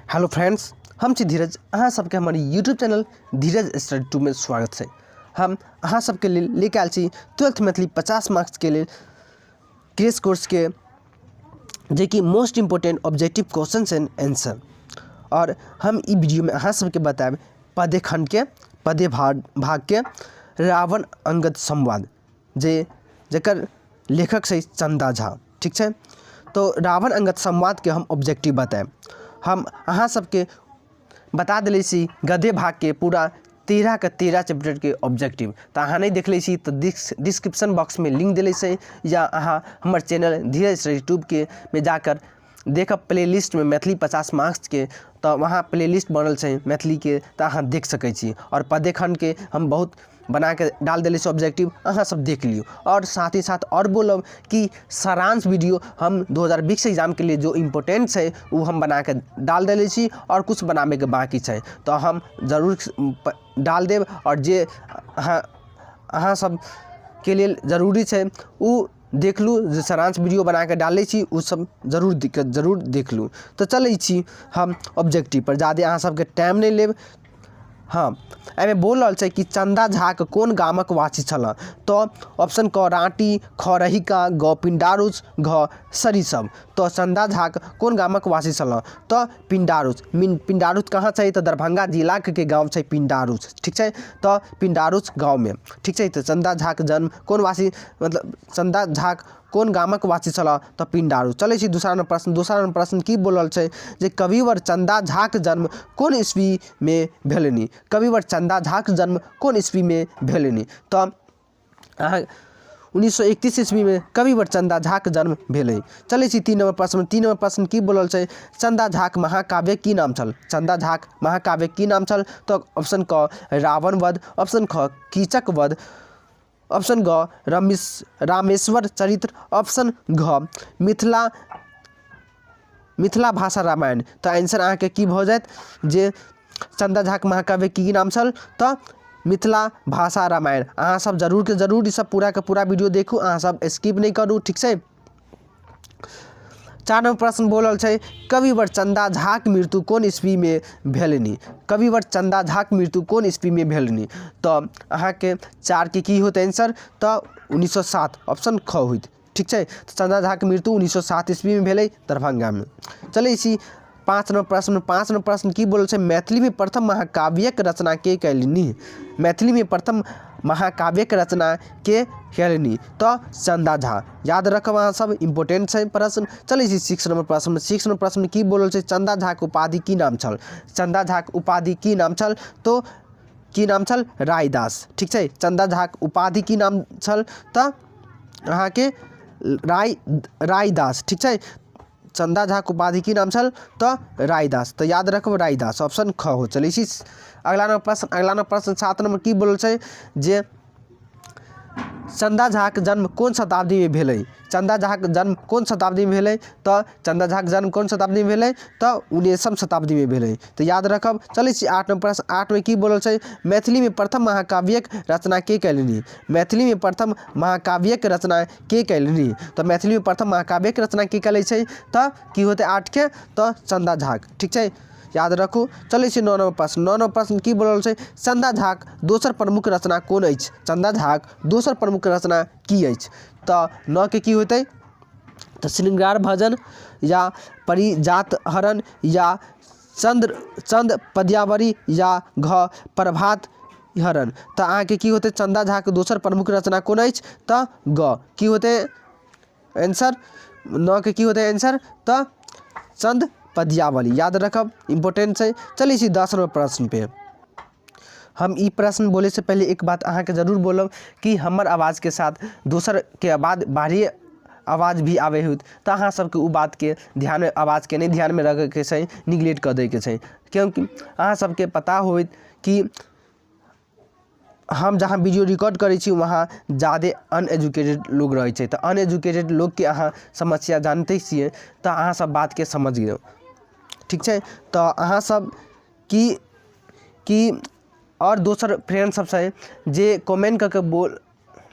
Hello friends, हम छी धीरज। अहाँ सबके हमारे यूट्यूब चैनल धीरज स्टडी 2 में स्वागत है। हम अहाँ सबके लिए लेके आयल छी 12th मैथिली 50 मार्क्स के लिए क्रैश कोर्स के जे कि most important objective questions and answer. और हम ई वीडियो में अहाँ सबके बताएब पदे खंड के पदे भाग के रावण अंगद संवाद जेकर लेखक से चंदा झा। ठीक है, तो रावण अंगद संवाद के हम ऑब्जेक्टिव बताएब। हम अहाँ सबके बता दिले छी गधे भाग के पूरा 13 के 13 चैप्टर के ऑब्जेक्टिव। तो अहाँ नहीं देख ले छी तो डिस्क्रिप्शन बॉक्स में लिंक दिले से या अहाँ हमारे चैनल धीरज स्टडी यूट्यूब के में जाकर देखब प्लेलिस्ट में मैथिली 50 मार्क्स के, तो वहाँ प्लेलिस्ट बनल है मैथिली के, तो अहाँ देख सकै छी। और पदे खंड के हम बहुत बना के डाल दिले से ऑब्जेक्टिव, अहाँ सब देख लियो। और साथ ही साथ और बोलब कि सारांश वीडियो हम 2020 एग्जाम के लिए जो इम्पोर्टेंट्स है वो हम बना के डाल दिले छी और कुछ बनाबे के बाकी है, तो हम जरूर डाल देब। और जे अहाँ सब के लिए जरूरी है वो देख लू, जो सारांश वीडियो बना के डाले छी वो सब जरूर देख लू। तो चले छी हम ऑब्जेक्टिव पर, ज़्यादा अहाँ सबके टाइम नहीं लेब। हाँ, एमे बोल रहा है कि चंदा झा के कौन गामक वासी छला। तो ऑप्शन क राँटी, ख रहिका, ग पिंडारुच, घ सरिसब। तो चंदा झा के कौन गामक वासी छला, तो पिंडारुच। पिंडारुच कहाँ है, तो दरभंगा जिला के गाँव है पिंडारुच। ठीक है, तो पिंडारुच गाँव में। ठीक है, तो चंदा झा के जन्म कौन वासी, मतलब चंदा झा कौन गामक वासी छला, तो पिंडारुच। चले छी दूसरा नंबर प्रश्न की बोलल है जे कविवर चंदा झा के जन्म कौन ईस्वी में भेलनि। कविवर चंदा झा के जन्म कौन ईस्वी में भेलनि, तो 1931 ईस्वी में कविवर चंदा झा के जन्म भेलै। चले छी 3 नंबर प्रश्न की बोलल है चंदा झा के महाकाव्य की नाम छल। चंदा झा के महाकाव्य की नाम छल, तो ऑप्शन क रावण वध, ऑप्शन ख कीचक वध, ऑप्शन ग रामेश्वर चरित्र, ऑप्शन घ मिथिला भाषा रामायण। तो आंसर अहाँ के की भ जायत जे चंदा झा के महाकाव्य की नाम छल, तो मिथिला भाषा रामायण। अहाँ सब जरूर के जरूर ई सब पूरा के पूरा वीडियो देखू, अहाँ सब स्किप नहीं करू। ठीक है, 4 नंबर प्रश्न बोलल है कविवर चंदा झा के मृत्यु कौन ईस्वी में भेलनि। कविवर चंदा झा के मृत्यु कौन ईस्वी में भेलनि, तो अहाँ के 4 के की होते आंसर, तो 1907 ऑप्शन ख होइत। ठीक है, तो चंदा झा के मृत्यु 1907 ईस्वी में भेलै दरभंगा में। चले इसी 5 नंबर प्रश्न की बोल है मैथिली में प्रथम महाकाव्यक रचना के कैलनी। मैथिली में प्रथम महाकाव्यक रचना के कैलनी, तो चंदा झा। याद रखब अहाँ सब, इम्पोर्टेंट है प्रश्न। चले 6 नंबर प्रश्न की बोल है चंदा झा के उपाधि की नाम छल। चंदा झा के उपाधि की नाम छल, तो की नाम छल रायदास। ठीक है, चंदा झा के उपाधि की नाम छल, तो अहाँ के रायदास। ठीक है, चंदा झा के उपाधि की नाम छल, तो रायदास। तो याद रखब रायदास, ऑप्शन ख हो। चलिए इसी अगला नंबर प्रश्न 7 नंबर की बोल है जे चंदा झा के जन्म कौन शताब्दी में भेलै। चंदा झा के जन्म कौन शताब्दी में भेलै, तो चंदा झा के जन्म कौन शताब्दी में भेलै, तो 19वीं शताब्दी में भेलै। तो याद रखब। चलिए 8 नंबर प्रश्न 8 में की बोलल है मैथिली में प्रथम महाकाव्यक रचना के कैलनी। मैथिली में प्रथम महाकाव्यक रचना के कैलनी, तो मैथिली में प्रथम महाकाव्यक रचना के कैले छै, तो की होते 8 के, तो चंदा झा। ठीक है, याद रखू। चले 9 नंबर प्रश्न की बोलल है चंदा झा दोसर प्रमुख रचना कौन अछि। चंदा झा दोसर प्रमुख रचना की अछि, तो 9 के की होते, तो श्रृंगार भजन या परिजात हरण या चंद पद्यावरी या घ प्रभात हरण। तो अहाँ के की होते चंदा झा के दोसर प्रमुख रचना कौन अछि, तो ग की होते आंसर। 9 के की होते आंसर, तो चंद पद्यावली। याद रखब, इम्पोर्टेंट है। चलिए इसी 10 नंबर प्रश्न पे हम ई प्रश्न बोले से पहले एक बात अहाँ के जरूर बोलब कि हमर आवाज़ के साथ दोसर के बाद बाहरी आवाज़ भी आवे हो, तो अहाँ सबके उ बात के ध्यान में, आवाज़ के नहीं ध्यान में रखे के छै, निगलेक्ट कर दे के छै। क्योंकि अहाँ सबके पता हो कि हम जहाँ वीडियो रिकॉर्ड करै छी वहाँ ज़्यादा अनएजुकेटेड लोग रहे छै, तो अनएजुकेटेड लोग के अहाँ समस्या जानते छिए, तो अहाँ सब बात के समझ गए। ठीक है, तो अहाँ सब की और दोसर फ्रेंड सब से जे कमेंट करके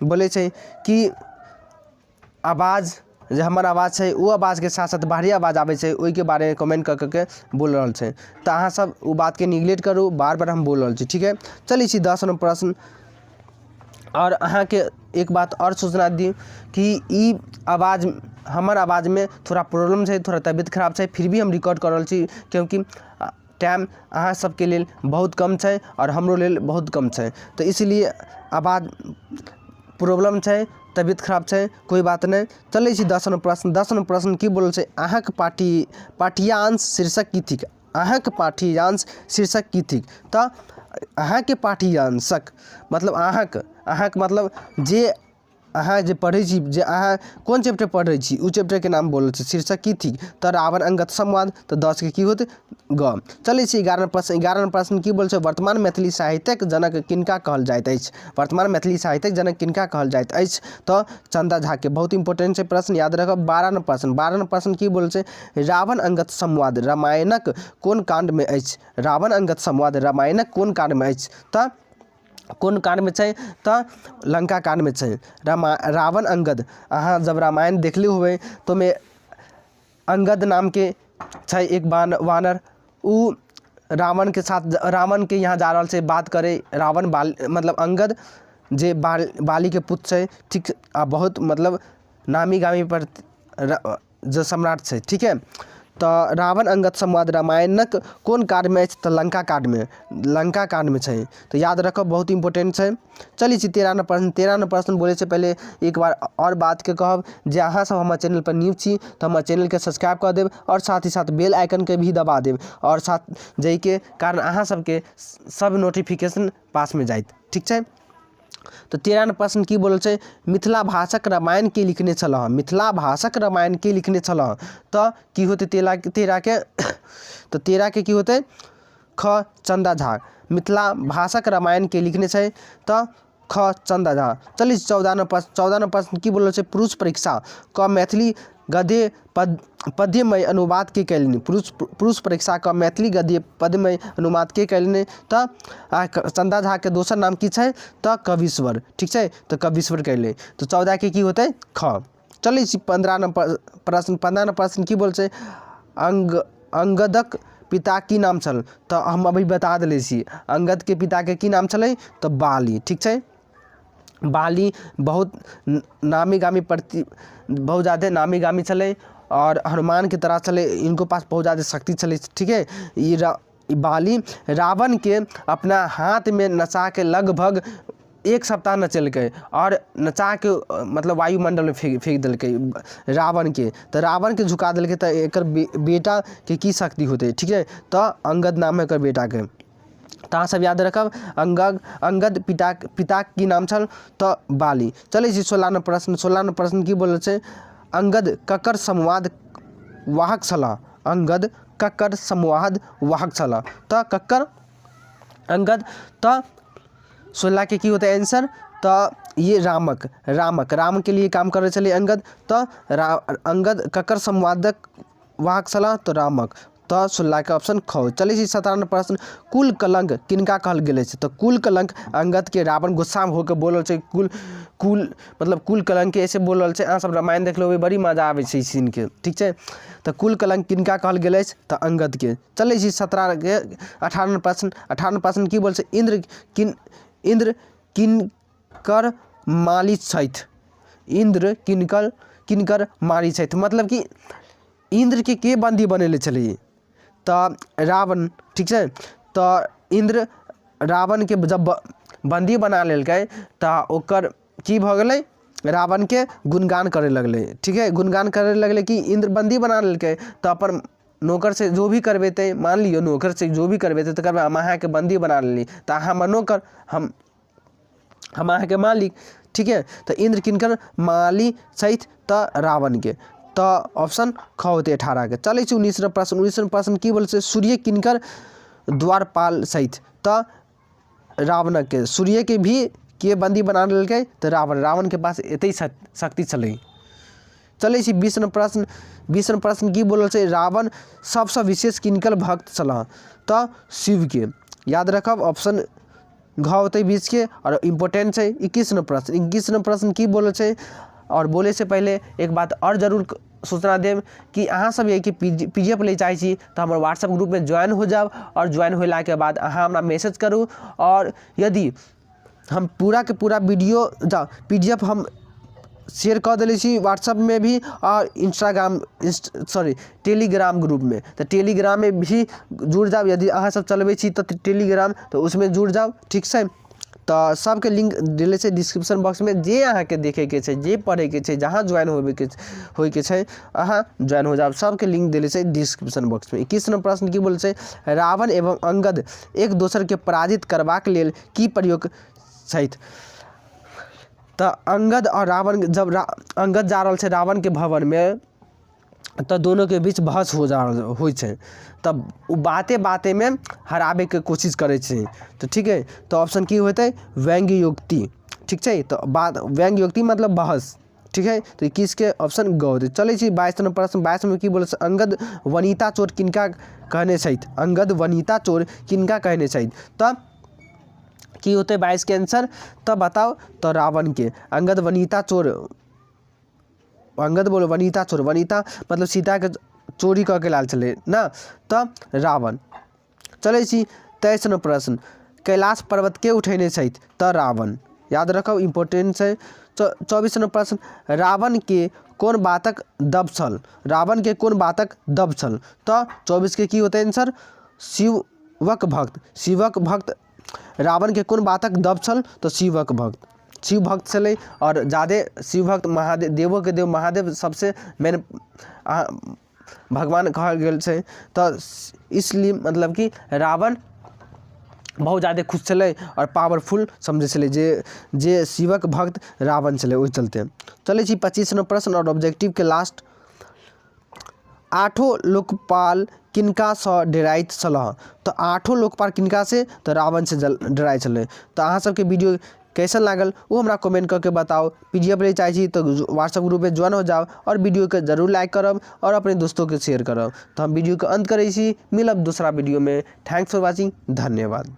बोले छै कि आवाज़ जे हमर आवाज है वो आवाज के साथ साथ बाहरी आवाज आवे छै ओई के बारे में कमेंट कर के बोल रहल छै। तो अहाँ सब वो बात के निगलेक्ट करू, बार बार हम बोल रहल छी। ठीक है, चलिए छी 10 नंबर प्रश्न। और अहाँ के एक बात और सूचना दी कि ई आवाज हमर आवाज में थोड़ा प्रॉब्लम है, थोड़ा तबियत खराब है, फिर भी हम रिकॉर्ड कर रहल छी क्योंकि टाइम अहाँ सबके लिए बहुत कम है और हमरो लिए बहुत कम है। तो इसलिए आवाज प्रॉब्लम है, तबियत खराब है, कोई बात नहीं। चले 10 नंबर प्रश्न। 10 नंबर प्रश्न की बोल छै, अहाँक पाठ्यांश शीर्षक की थिक। अहाँक पाठ्यांश शीर्षक की थिक। तो अहाँके पाठ्यांशक मतलब अहाँक मतलब जे अहाँ जे पढ़ै छी, जे अहाँ कोन चैप्टर पढ़ै छी उ चैप्टर के नाम बोल छै। शीर्षक की थिक तो रावण अंगद संवाद। तो 10 के की होते ग। चले छी 11 प्रश्न। 11 प्रश्न की बोल छै, वर्तमान मैथिली साहित्यक जनक किनका कहल जाइत अछि। वर्तमान मैथिली साहित्यक जनक किनका कहल जाइत अछि। तो चंदा झा के। बहुत इंपोर्टेंट है प्रश्न, याद रखब। 12 नंबर प्रश्न। 12 नंबर प्रश्न की बोल छै, रावण अंगद संवाद रामायणक कोन कांड में अछि। रावण अंगद संवाद रामायणक कोन कांड में अछि। तो कौन कांड में छै, तो लंका कांड में छै। रावण अंगद, अहाँ जब रामायण देखले हुए तो में अंगद नाम के छै एक वानर, उ रावण के साथ रावण के यहाँ जा रहल छै बात करे। रावण मतलब अंगद जे बाली के पुत्र छै, ठीक, बहुत मतलब नामी गामी पर जो सम्राट छै। ठीक है, तो रावण अंगद संवाद रामायणक कोन कांड में अछि। तो लंका कांड में छै। तो याद रखो, बहुत इंपोर्टेंट है। चलिए 13 नंबर प्रश्न। 13 नंबर प्रश्न बोले से पहले एक बार और बात के कहब, जे अहाँ सब हमारे चैनल पर न्यू छी तो हमारे चैनल के सब्सक्राइब कर देब और साथ ही साथ बेल आइकन के भी दबा देब, और साथ जै के कारण अहाँ सबके सब नोटिफिकेशन पास में जाइत। ठीक है, तो 13 प्रश्न की बोल छै, मिथिला भाषक रामायण के लिखने छलह। मिथिला भाषक रामायण के लिखने छलह। तो की होते 13 के तो 13 के की होते ख चंदा झा। मिथिला भाषक रामायण के लिखने छै तो ख चंदा झा। चलिए 14 प्रश्न की बोल छै, पुरुष परीक्षा क मैथिली गद्य पद्यमय अनुवाद के कैलनी। पुरुष परीक्षा का मैथिली गद्य पद्यमय अनुवाद के कैलनी। तो चंदा झा के दोसर नाम की छै, तो कवीश्वर। ठीक है, तो कवीश्वर कैले। तो 14 के की होते ख। चलिए 15 नंबर प्रश्न। 15 प्रश्न की बोल छै, अंगदक पिता की नाम छल। तो हम अभी बता दिले छी, अंगद के पिता के की नाम छलै, तो बाली। ठीक है, बाली बहुत नामी गामी बहुत ज़्यादा नामी गामी चले और हनुमान की तरह चले, इनको पास बहुत ज़्यादा शक्ति चले। ठीक है, ये बाली रावण के अपना हाथ में नचा के लगभग 1 सप्ताह नचलकै और नचा के मतलब वायुमंडल में फेंक दिलकै रावण के। तो रावण के झुका दिलकै। तो एकर बेटा के की शक्ति होते। ठीक है, तो अंगद नाम है एकर बेटा के। तो अहाँ सब याद रखब, अंगद पिता की नाम छल तो बाली। चलिए 16 नंबर प्रश्न। 16 नंबर प्रश्न की बोल छै, अंगद ककर संवाद वाहक छला। अंगद ककर संवाद वाहक छला। तो ककर अंगद। तो 16 के की होता है आंसर, तो ये राम के लिए काम कर चले अंगद। तो अंगद ककर संवादक वाहक छला, तो रामक। तो 16 के ऑप्शन ख। चलिए 17 प्रश्न। कुल कलंक किनका कहल गेल छै। तो कुल कलंक अंगद के रावण गुस्सा होकर बोल छै, कुल मतलब कुल कलंक के ऐसे बोल छै। अहाँ सब रामायण देख लो, बड़ी मजा आवे छै सीन के। ठीक है, तो कुल कलंक किनका कहल गेल छै, तो अंगद के। चले 17 के 18 प्रश्न। 18 प्रश्न की बोल छै, इंद्र किनकर माली छथि। इंद्र किनकर माली छथि मतलब कि इंद्र के बंदी बनेले छलै, तो रावण। ठीक है, तो इंद्र रावण के जब बंदी बना लेलकै तो ओकर की भ गेलै, रावण के गुणगान करे लगले। ठीक है, गुणगान करे लगले कि इंद्र बंदी बना लेलकै तो अपन नौकर से जो भी करवेते, मान लियो नौकर से जो भी करवेते तो कहबे हम अहाँ के बंदी बना लेली, तो हमर नौकर हम अहाँ के मालिक। ठीक है, तो इंद्र किनकर माली सहित तो रावण के। तो ऑप्शन ख होते 18 के। चलिए 19 प्रश्न। 19 प्रश्न की बोल छै, सूर्य किनकर द्वारपाल सहित। तो रावण के। सूर्य के भी के बंदी बना लेलकै, तो रावण के पास एते शक्ति चले। चले 20 प्रश्न। 20 प्रश्न की बोल छै, रावण सबसे विशेष किनकर भक्त छला। तो शिव के। याद रखब, ऑप्शन घ होते 20 के। और इम्पोर्टेंट है 21 प्रश्न। 21 प्रश्न की बोल छै, और बोले से पहले एक बात और जरूर सूचना देव कि अहाँ सब ये कि PDF ले चाहे छी तो हमारे व्हाट्सएप ग्रुप में ज्वाइन हो जाओ और ज्वाइन होला के बाद अहाँ हमरा मैसेज करूँ। और यदि हम पूरा के पूरा वीडियो PDF हम शेयर कर दिले छी व्हाट्सएप में भी और टेलीग्राम ग्रुप में, तो टेलीग्राम में भी जुड़ जाओ। यदि अहाँ सब चलबे छी तो टेलीग्राम तो उसमें जुड़ जाओ, ठीक है। तो सबके लिंक दिले से डिस्क्रिप्शन बॉक्स में, जे अहाँ के देखे के छै, जे पढ़े के छै, जहाँ ज्वाइन होय के छै अहाँ ज्वाइन हो जाओ। सबके लिंक दिले से डिस्क्रिप्शन बॉक्स में। 21 नंबर प्रश्न की बोले छै, रावण एवं अंगद एक दोसर के पराजित करबाक लेल की प्रयोग छथि। तो अंगद और रावण जब अंगद जा रहा है रावण के भवन में तो दोनों के बीच बहस हो तब बाते बाते में हराबे के कोशिश करे छे। तो ठीक है, तो ऑप्शन की होते व्यंग्य युक्ति, ठीक है। तो बात व्यंग्य युक्ति मतलब बहस, ठीक है। तो 21 के ऑप्शन ग होते। चले 22 नंबर प्रश्न। 22 में की बोले अंगद वनिता चोर किनका कहने सहित, अंगद वनिता चोर किनका कहने सहित। तब की होते 22 के आंसर, तब बताओ। तो रावण के। अंगद वनिता चोर, अंगद बोलो वनिता चोर, वनिता मतलब सीता के चोरी करके लाल चले ना, तब रावण। चले 23 नंबर प्रश्न। कैलाश पर्वत के उठेने सहित, तो रावण। याद रखो, इंपोर्टेंट है। 24 नंबर प्रश्न। रावण के कौन बातक दब छल, रावण के कौन बातक दब छल। तो 24 के की होते आंसर शिवक भक्त, शिवक भक्त। रावण के कौन बातक दब छल, तो शिवक भक्त, शिव भक्त चले। और ज़्यादा शिव भक्त महादेव, देवों के देव महादेव सबसे मेन भगवान कहल गेल छै। तो इसलिए मतलब कि रावण बहुत ज़्यादा खुश चले और पावरफुल समझे चले, जे शिवक भक्त रावण चले, वही चलते। चले 25 नंबर प्रश्न और ऑब्जेक्टिव के लास्ट। 8 लोकपाल किनका से डराइत छलह। तो 8 लोकपाल किनका से, तो रावण से डराए चले। तो अहाँ सबके वीडियो कैसन लागल वो हमरा कमेंट करके बताओ। PDF ले चाहिए तो व्हाट्सएप ग्रुप में ज्वाइन हो जाओ और वीडियो के जरूर लाइक करब और अपने दोस्तों के शेयर करब। तो हम वीडियो के अंत करे छी, मिलब दूसरा वीडियो में। थैंक्स फॉर वॉचिंग, धन्यवाद।